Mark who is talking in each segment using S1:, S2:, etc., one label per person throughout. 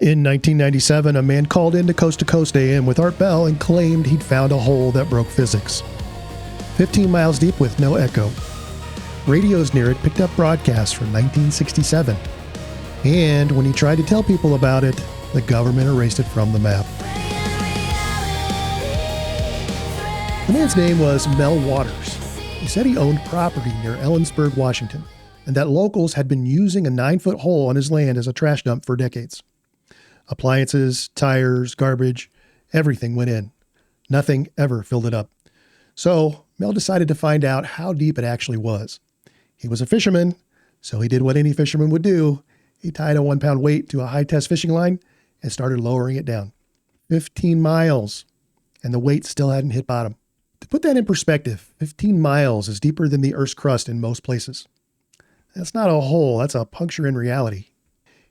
S1: In 1997, a man called into Coast to Coast AM with Art Bell and claimed he'd found a hole that broke physics. 15 miles deep with no echo. Radios near it picked up broadcasts from 1967. And when he tried to tell people about it, the government erased it from the map. The man's name was Mel Waters. He said he owned property near Ellensburg, Washington, and that locals had been using a 9-foot hole on his land as a trash dump for decades. Appliances, tires, garbage, everything went in. Nothing ever filled it up. So Mel decided to find out how deep it actually was. He was a fisherman, so he did what any fisherman would do. He tied a 1-pound weight to a high-test fishing line and started lowering it down. 15 miles, and the weight still hadn't hit bottom. To put that in perspective, 15 miles is deeper than the Earth's crust in most places. That's not a hole, that's a puncture in reality.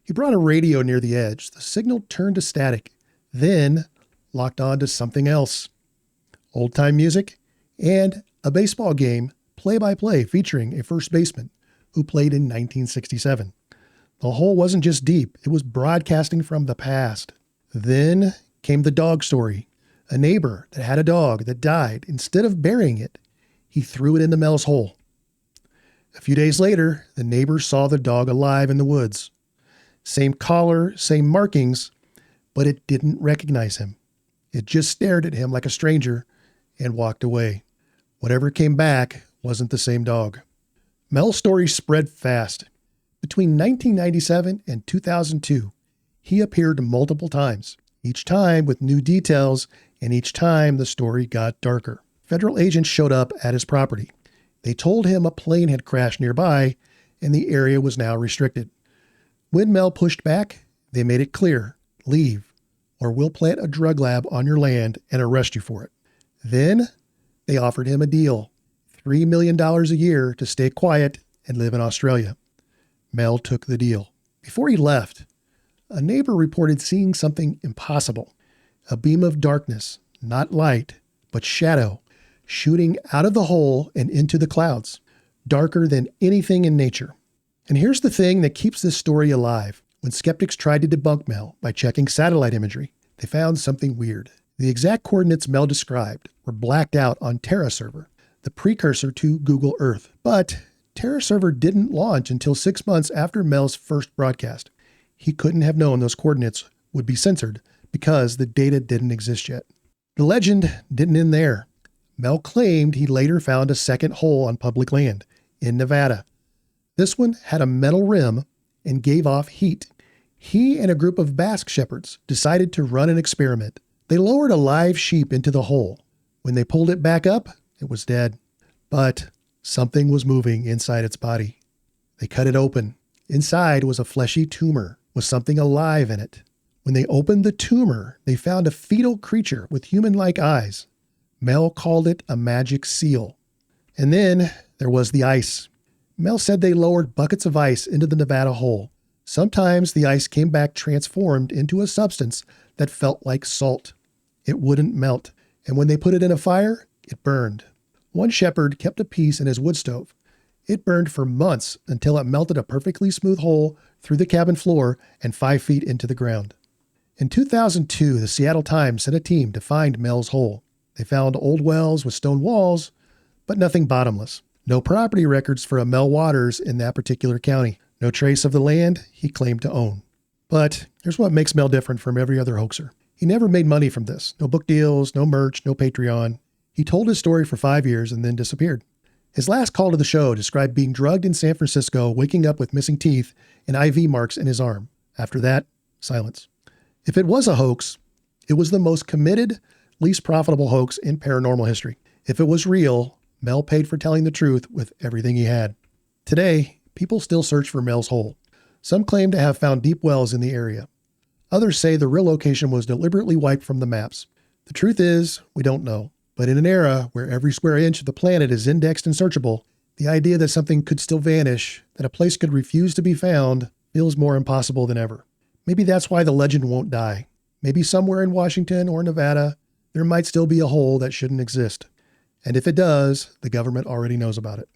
S1: He brought a radio near the edge. The signal turned to static, then locked on to something else. Old-time music and a baseball game, play-by-play, featuring a first baseman who played in 1967. The hole wasn't just deep, it was broadcasting from the past. Then came the dog story. A neighbor that had a dog that died. Instead of burying it, he threw it into Mel's hole. A few days later, the neighbor saw the dog alive in the woods. Same collar, same markings, but it didn't recognize him. It just stared at him like a stranger and walked away. Whatever came back wasn't the same dog. Mel's story spread fast. Between 1997 and 2002, he appeared multiple times, each time with new details, and each time the story got darker. Federal agents showed up at his property. They told him a plane had crashed nearby and the area was now restricted. When Mel pushed back, they made it clear, leave, or we'll plant a drug lab on your land and arrest you for it. Then they offered him a deal, $3 million a year to stay quiet and live in Australia. Mel took the deal. Before he left, a neighbor reported seeing something impossible, a beam of darkness, not light, but shadow, shooting out of the hole and into the clouds, darker than anything in nature. And here's the thing that keeps this story alive. When skeptics tried to debunk Mel by checking satellite imagery, they found something weird. The exact coordinates Mel described were blacked out on TerraServer, the precursor to Google Earth. But TerraServer didn't launch until 6 months after Mel's first broadcast. He couldn't have known those coordinates would be censored because the data didn't exist yet. The legend didn't end there. Mel claimed he later found a second hole on public land in Nevada. This one had a metal rim and gave off heat. He and a group of Basque shepherds decided to run an experiment. They lowered a live sheep into the hole. When they pulled it back up, it was dead. But something was moving inside its body. They cut it open. Inside was a fleshy tumor with something alive in it. When they opened the tumor, they found a fetal creature with human-like eyes. Mel called it a magic seal. And then there was the ice. Mel said they lowered buckets of ice into the Nevada hole. Sometimes the ice came back transformed into a substance that felt like salt. It wouldn't melt, and when they put it in a fire, it burned. One shepherd kept a piece in his wood stove. It burned for months until it melted a perfectly smooth hole through the cabin floor and 5 feet into the ground. In 2002, the Seattle Times sent a team to find Mel's hole. They found old wells with stone walls, but nothing bottomless. No property records for a Mel Waters in that particular county. No trace of the land he claimed to own. But here's what makes Mel different from every other hoaxer. He never made money from this. No book deals, no merch, no Patreon. He told his story for 5 years and then disappeared. His last call to the show described being drugged in San Francisco, waking up with missing teeth and IV marks in his arm. After that, silence. If it was a hoax, it was the most committed, least profitable hoax in paranormal history. If it was real, Mel paid for telling the truth with everything he had. Today, people still search for Mel's hole. Some claim to have found deep wells in the area. Others say the real location was deliberately wiped from the maps. The truth is, we don't know. But in an era where every square inch of the planet is indexed and searchable, the idea that something could still vanish, that a place could refuse to be found, feels more impossible than ever. Maybe that's why the legend won't die. Maybe somewhere in Washington or Nevada, there might still be a hole that shouldn't exist. And if it does, the government already knows about it.